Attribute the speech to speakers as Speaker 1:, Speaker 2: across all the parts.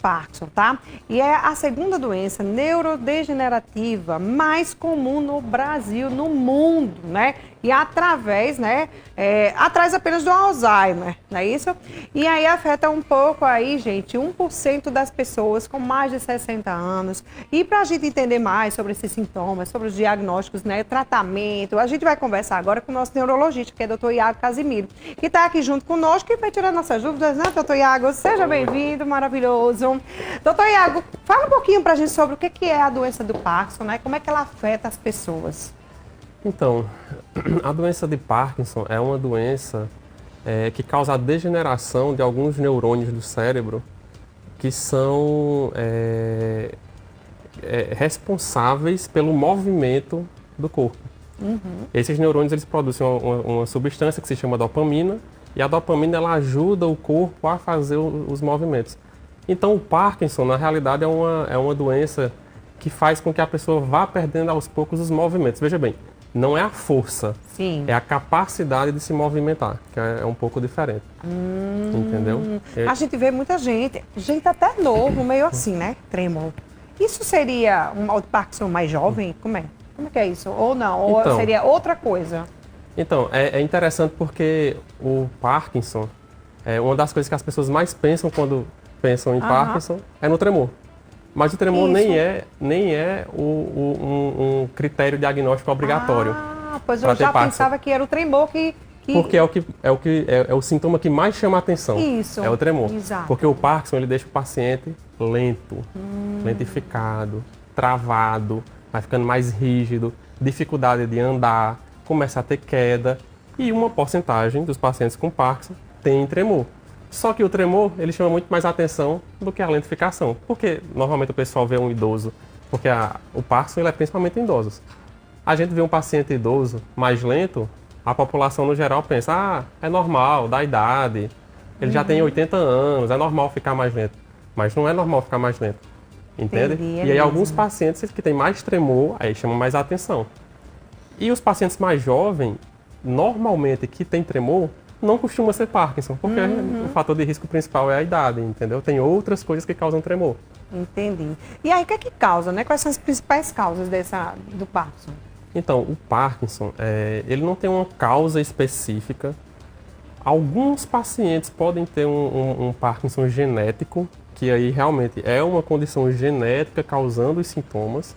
Speaker 1: Parkinson, tá? E é a segunda doença neurodegenerativa mais comum no Brasil, no mundo, né? E através, né? Atrás apenas do Alzheimer, não é isso? E aí afeta um pouco aí, gente, 1% das pessoas com mais de 60 anos. E para a gente entender mais sobre esses sintomas, sobre os diagnósticos, né? Tratamento, a gente vai conversar agora com o nosso neurologista, que é o Dr. Iago Casimiro, que está aqui junto conosco e vai tirar nossas dúvidas, né, doutor Iago? Seja bem-vindo, maravilhoso. Doutor Iago, fala um pouquinho para a gente sobre o que é a doença do Parkinson, né? Como é que ela afeta as pessoas?
Speaker 2: Então, a doença de Parkinson é uma doença que causa a degeneração de alguns neurônios do cérebro que são responsáveis pelo movimento do corpo. Uhum. Esses neurônios eles produzem uma substância que se chama dopamina e a dopamina ela ajuda o corpo a fazer os movimentos. Então o Parkinson na realidade é uma doença que faz com que a pessoa vá perdendo aos poucos os movimentos. Veja bem, não é a força,
Speaker 1: sim,
Speaker 2: é a capacidade de se movimentar, que é um pouco diferente. Entendeu?
Speaker 1: A gente vê muita gente até novo, meio assim, né? Trêmulo. Isso seria um mal de Parkinson mais jovem? Como é? Como que é isso? Ou não? Ou
Speaker 2: então,
Speaker 1: seria outra coisa?
Speaker 2: Então, é interessante porque o Parkinson, uma das coisas que as pessoas mais pensam quando pensam em Parkinson é no tremor. Mas o tremor nem é um critério diagnóstico obrigatório.
Speaker 1: Pois eu já pensava que era o tremor que...
Speaker 2: Porque é o sintoma que mais chama a atenção.
Speaker 1: Isso.
Speaker 2: É o tremor.
Speaker 1: Exato.
Speaker 2: Porque o Parkinson ele deixa o paciente lento, lentificado, travado, vai ficando mais rígido, dificuldade de andar, começa a ter queda e uma porcentagem dos pacientes com Parkinson tem tremor. Só que o tremor, ele chama muito mais atenção do que a lentificação. Porque normalmente o pessoal vê um idoso, porque o Parkinson ele é principalmente em idosos. A gente vê um paciente idoso mais lento, a população no geral pensa, é normal, da idade, ele já tem 80 anos, é normal ficar mais lento. Mas não é normal ficar mais lento, entende? E aí alguns pacientes que têm mais tremor, aí chamam mais atenção. E os pacientes mais jovens, normalmente que tem tremor, não costuma ser Parkinson, porque o fator de risco principal é a idade, entendeu? Tem outras coisas que causam tremor.
Speaker 1: Entendi. E aí, o que é que causa, né? Quais são as principais causas do Parkinson?
Speaker 2: Então, o Parkinson, ele não tem uma causa específica. Alguns pacientes podem ter um Parkinson genético, que aí realmente é uma condição genética causando os sintomas.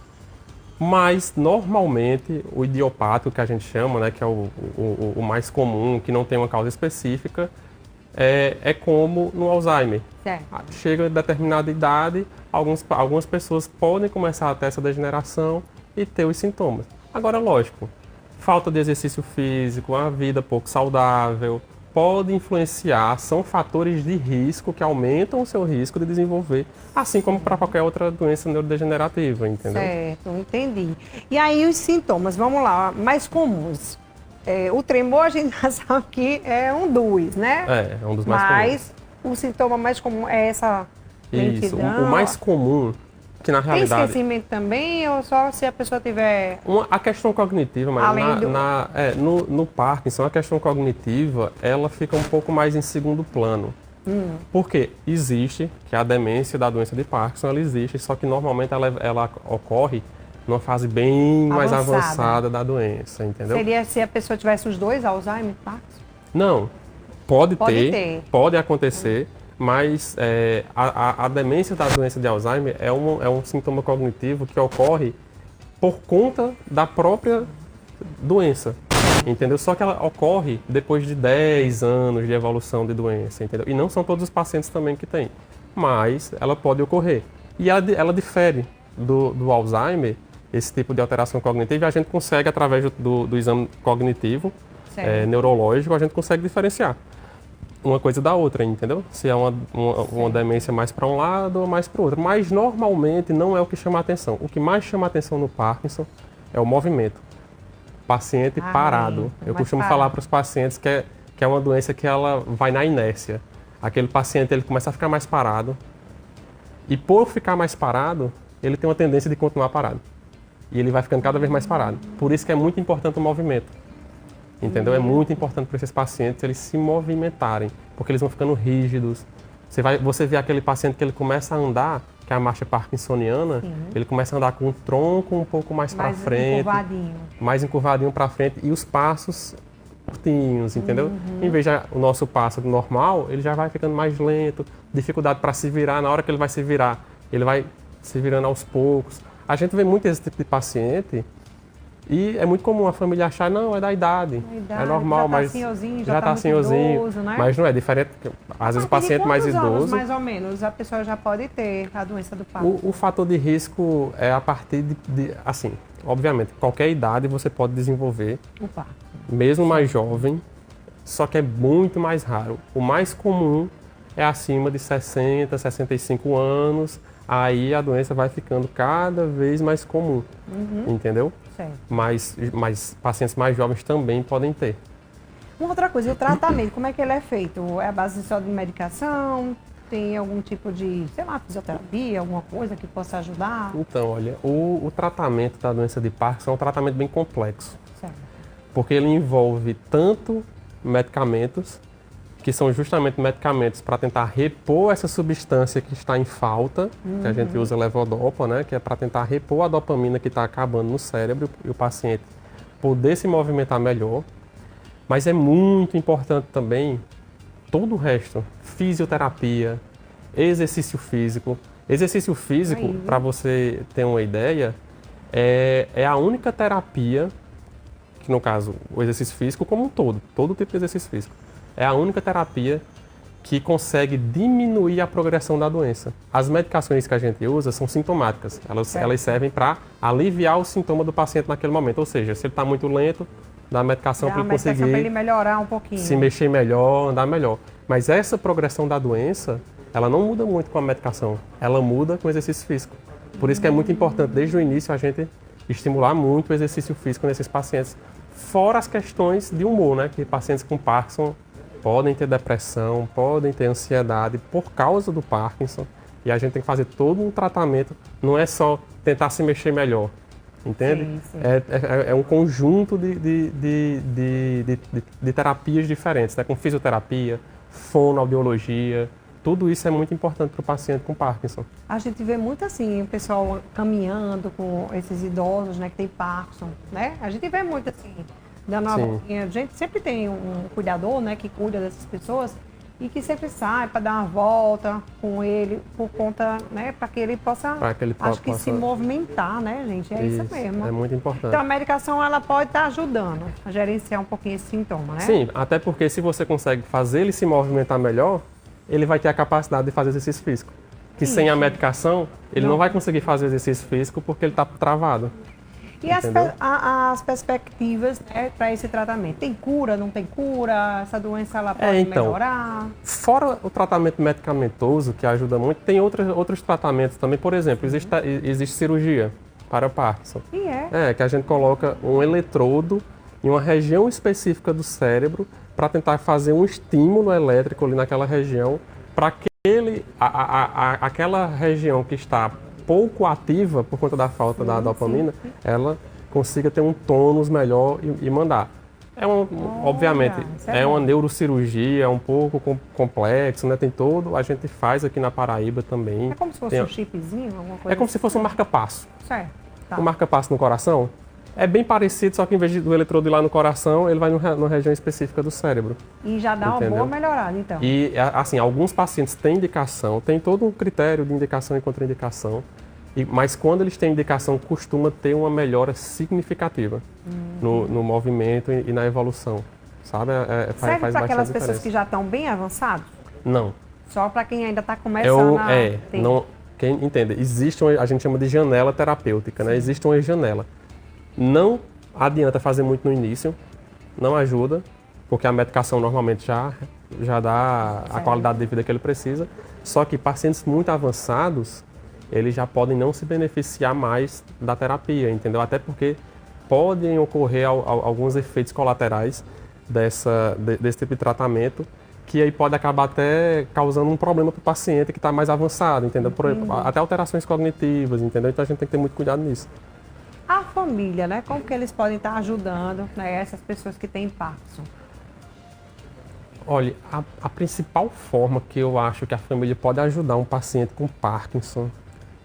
Speaker 2: Mas, normalmente, o idiopático, que a gente chama, né, que é o mais comum, que não tem uma causa específica, é como no Alzheimer.
Speaker 1: Certo.
Speaker 2: Chega a determinada idade, algumas pessoas podem começar a ter essa degeneração e ter os sintomas. Agora, lógico, falta de exercício físico, uma vida pouco saudável, pode influenciar, são fatores de risco que aumentam o seu risco de desenvolver, assim como para qualquer outra doença neurodegenerativa, entendeu?
Speaker 1: Certo, entendi. E aí os sintomas, vamos lá, mais comuns. O tremor a gente já sabe que é um dos, né?
Speaker 2: É um dos mais comuns.
Speaker 1: Mas o sintoma mais comum é essa
Speaker 2: Isso,
Speaker 1: lentidão.
Speaker 2: o mais comum, que na realidade...
Speaker 1: Tem esquecimento também ou só se a pessoa tiver...
Speaker 2: A questão cognitiva, mas no Parkinson, a questão cognitiva, ela fica um pouco mais em segundo plano. Porque existe, que a demência da doença de Parkinson, ela existe, só que normalmente ela ocorre numa fase bem mais avançada da doença, entendeu?
Speaker 1: Seria se a pessoa tivesse os dois, Alzheimer e Parkinson?
Speaker 2: Não, pode acontecer. Mas a demência da doença de Alzheimer é um sintoma cognitivo que ocorre por conta da própria doença, entendeu? Só que ela ocorre depois de 10 anos de evolução de doença, entendeu? E não são todos os pacientes também que têm, mas ela pode ocorrer. E ela difere do Alzheimer, esse tipo de alteração cognitiva, e a gente consegue, através do exame cognitivo, neurológico, a gente consegue diferenciar uma coisa da outra, entendeu? Se é uma demência mais para um lado ou mais para o outro. Mas normalmente não é o que chama a atenção. O que mais chama a atenção no Parkinson é o movimento. Paciente parado. Eu costumo falar para os pacientes que é uma doença que ela vai na inércia. Aquele paciente ele começa a ficar mais parado. E por ficar mais parado, ele tem uma tendência de continuar parado. E ele vai ficando cada vez mais parado. Por isso que é muito importante o movimento. Entendeu? É muito importante para esses pacientes eles se movimentarem, porque eles vão ficando rígidos, Você vê aquele paciente que ele começa a andar, que é a marcha parkinsoniana, ele começa a andar com o tronco um pouco mais para frente. Mais encurvadinho para frente e os passos curtinhos, entendeu? Em vez de o nosso passo normal, ele já vai ficando mais lento, dificuldade para se virar. Na hora que ele vai se virar, ele vai se virando aos poucos. A gente vê muito esse tipo de paciente e é muito comum a família achar, não, é da idade, é normal, mas já está senhorzinho, né? Mas não é diferente. Às vezes o paciente mais idoso,
Speaker 1: mais ou menos, a pessoa já pode ter a doença do Parkinson.
Speaker 2: O fator de risco é a partir assim, obviamente, qualquer idade você pode desenvolver,
Speaker 1: o Parkinson,
Speaker 2: mesmo mais jovem, só que é muito mais raro. O mais comum é acima de 60, 65 anos, aí a doença vai ficando cada vez mais comum, entendeu?
Speaker 1: Certo.
Speaker 2: Mas pacientes mais jovens também podem ter.
Speaker 1: Uma outra coisa, e o tratamento, como é que ele é feito? É a base só de medicação? Tem algum tipo de, sei lá, fisioterapia, alguma coisa que possa ajudar?
Speaker 2: Então, olha, o tratamento da doença de Parkinson é um tratamento bem complexo.
Speaker 1: Certo.
Speaker 2: Porque ele envolve tanto medicamentos, que são justamente medicamentos para tentar repor essa substância que está em falta, que a gente usa levodopa, né, que é para tentar repor a dopamina que está acabando no cérebro e o paciente poder se movimentar melhor. Mas é muito importante também todo o resto, fisioterapia, exercício físico. Exercício físico, para você ter uma ideia, é a única terapia, que no caso, o exercício físico como um todo tipo de exercício físico, é a única terapia que consegue diminuir a progressão da doença. As medicações que a gente usa são sintomáticas. Elas servem para aliviar o sintoma do paciente naquele momento. Ou seja, se ele está muito lento, dá a medicação para ele conseguir
Speaker 1: ele melhorar um pouquinho,
Speaker 2: se mexer melhor, andar melhor. Mas essa progressão da doença, ela não muda muito com a medicação. Ela muda com o exercício físico. Por isso que é muito importante, desde o início, a gente estimular muito o exercício físico nesses pacientes. Fora as questões de humor, né? Que pacientes com Parkinson podem ter depressão, podem ter ansiedade por causa do Parkinson. E a gente tem que fazer todo um tratamento, não é só tentar se mexer melhor, entende?
Speaker 1: Sim, sim.
Speaker 2: É um conjunto de terapias diferentes, né? Com fisioterapia, fonoaudiologia, tudo isso é muito importante para o paciente com Parkinson.
Speaker 1: A gente vê muito assim, o pessoal caminhando com esses idosos, né, que tem Parkinson, né? A gente vê muito assim, dando uma voltinha. A gente sempre tem um cuidador, né, que cuida dessas pessoas e que sempre sai para dar uma volta com ele por conta, né, para que ele possa, se movimentar, né, gente? É isso mesmo.
Speaker 2: É muito importante.
Speaker 1: Então a medicação ela pode estar ajudando a gerenciar um pouquinho esse sintoma, né?
Speaker 2: Sim, até porque se você consegue fazer ele se movimentar melhor, ele vai ter a capacidade de fazer exercício físico. Que sem a medicação, ele não vai conseguir fazer exercício físico porque ele está travado.
Speaker 1: E as perspectivas, né, para esse tratamento? Tem cura, não tem cura? Essa doença ela pode melhorar?
Speaker 2: Fora o tratamento medicamentoso, que ajuda muito, tem outros tratamentos também. Por exemplo, existe cirurgia para o Parkinson. Que a gente coloca um eletrodo em uma região específica do cérebro para tentar fazer um estímulo elétrico ali naquela região, para que aquela região que está pouco ativa por conta da falta da dopamina, ela consiga ter um tônus melhor e mandar. Obviamente, é uma neurocirurgia, é um pouco complexo, né? Tem todo, a gente faz aqui na Paraíba também.
Speaker 1: É como se fosse um chipzinho, alguma coisa?
Speaker 2: É como se fosse um marca-passo.
Speaker 1: Certo. Tá.
Speaker 2: Um marca-passo no coração. É bem parecido, só que em vez do eletrodo ir lá no coração, ele vai numa região específica do cérebro.
Speaker 1: E já dá uma boa melhorada, então.
Speaker 2: E, assim, alguns pacientes têm indicação, tem todo um critério de indicação e contraindicação, mas quando eles têm indicação, costuma ter uma melhora significativa no movimento e na evolução, sabe?
Speaker 1: Serve para aquelas pessoas que já estão bem avançadas?
Speaker 2: Não.
Speaker 1: Só para quem ainda está começando a ter?
Speaker 2: Não, quem entende, a gente chama de janela terapêutica, né? Existe uma janela. Não adianta fazer muito no início, não ajuda, porque a medicação normalmente já dá a qualidade de vida que ele precisa. Só que pacientes muito avançados, eles já podem não se beneficiar mais da terapia, entendeu? Até porque podem ocorrer alguns efeitos colaterais desse tipo de tratamento, que aí pode acabar até causando um problema para o paciente que está mais avançado, entendeu? Até alterações cognitivas, entendeu? Então a gente tem que ter muito cuidado nisso.
Speaker 1: A família, né? Como que eles podem estar ajudando, né, essas pessoas que têm Parkinson?
Speaker 2: Olha, a principal forma que eu acho que a família pode ajudar um paciente com Parkinson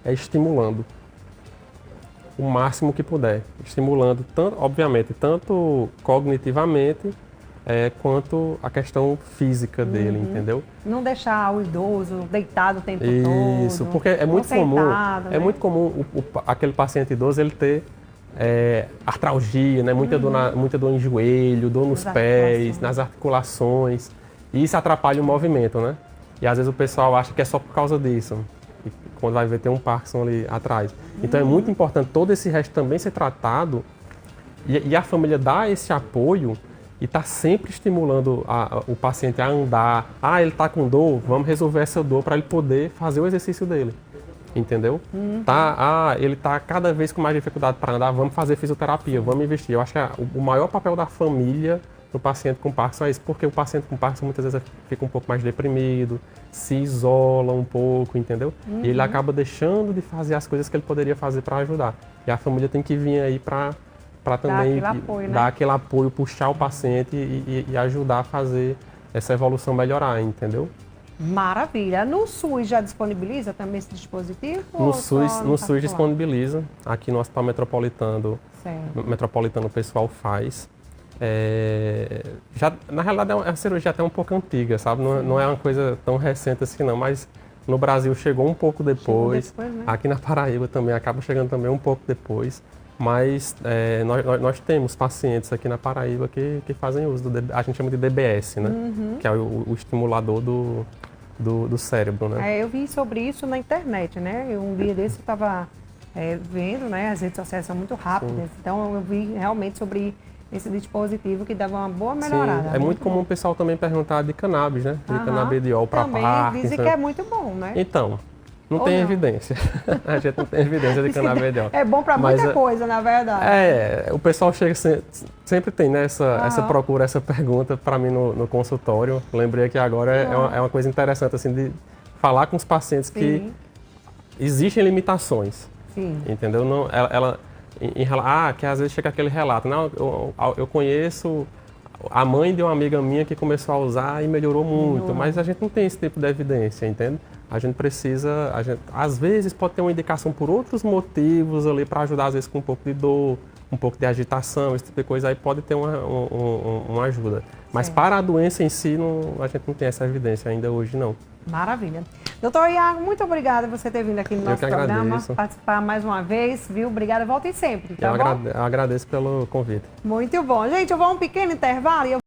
Speaker 2: é estimulando o máximo que puder. Estimulando, tanto, obviamente, tanto cognitivamente quanto a questão física dele, entendeu?
Speaker 1: Não deixar o idoso deitado o tempo todo.
Speaker 2: Isso, porque é muito comum,
Speaker 1: né?
Speaker 2: é muito comum aquele paciente idoso ele ter artralgia, né? Muita dor em joelho, dor nos pés, nas articulações. E isso atrapalha o movimento, né? E às vezes o pessoal acha que é só por causa disso. E quando vai ver, tem um Parkinson ali atrás. Então é muito importante todo esse resto também ser tratado e a família dar esse apoio e tá sempre estimulando o paciente a andar. Ah, ele tá com dor, vamos resolver essa dor para ele poder fazer o exercício dele. Entendeu? Ele tá cada vez com mais dificuldade para andar, vamos fazer fisioterapia, vamos investir. Eu acho que o maior papel da família no paciente com Parkinson é isso, porque o paciente com Parkinson muitas vezes fica um pouco mais deprimido, se isola um pouco, entendeu? E ele acaba deixando de fazer as coisas que ele poderia fazer para ajudar. E a família tem que vir aí para também dar aquele apoio, puxar o paciente e ajudar a fazer essa evolução melhorar, entendeu?
Speaker 1: Maravilha. No SUS já disponibiliza também esse dispositivo?
Speaker 2: No SUS disponibiliza. Aqui no Hospital Metropolitano, o pessoal faz. Na realidade, é uma cirurgia até um pouco antiga, sabe? Não é uma coisa tão recente assim, não. Mas no Brasil chegou um pouco depois.
Speaker 1: Né?
Speaker 2: Aqui na Paraíba também acaba chegando também um pouco depois. Mas nós temos pacientes aqui na Paraíba que fazem uso a gente chama de DBS, né? Que é o estimulador do cérebro, né?
Speaker 1: Eu vi sobre isso na internet, né? Um dia desse eu estava vendo, né? As redes sociais são muito rápidas, então eu vi realmente sobre esse dispositivo que dava uma boa melhorada.
Speaker 2: Sim, é muito comum o pessoal também perguntar de cannabis, né? De canabidiol para Parkinson.
Speaker 1: Dizem que é muito bom, né?
Speaker 2: Então, não tem evidência. A gente não tem evidência de canabidiol.
Speaker 1: É bom para muita coisa, na verdade.
Speaker 2: O pessoal chega sempre tem, né, essa procura, essa pergunta para mim no consultório. Lembrei que agora é uma coisa interessante assim de falar com os pacientes que existem limitações.
Speaker 1: Sim.
Speaker 2: Entendeu? Não, que às vezes chega aquele relato, não, eu conheço a mãe de uma amiga minha que começou a usar e melhorou muito, mas a gente não tem esse tipo de evidência, entende? A gente precisa, às vezes pode ter uma indicação por outros motivos ali para ajudar, às vezes com um pouco de dor, um pouco de agitação, esse tipo de coisa aí pode ter uma ajuda. Mas para a doença em si, a gente não tem essa evidência ainda hoje, não.
Speaker 1: Maravilha. Doutor Iago, muito obrigada por você ter vindo aqui no nosso programa, participar mais uma vez, viu? Obrigada, volte sempre, tá bom?
Speaker 2: Eu agradeço pelo convite.
Speaker 1: Muito bom. Gente, eu vou a um pequeno intervalo e eu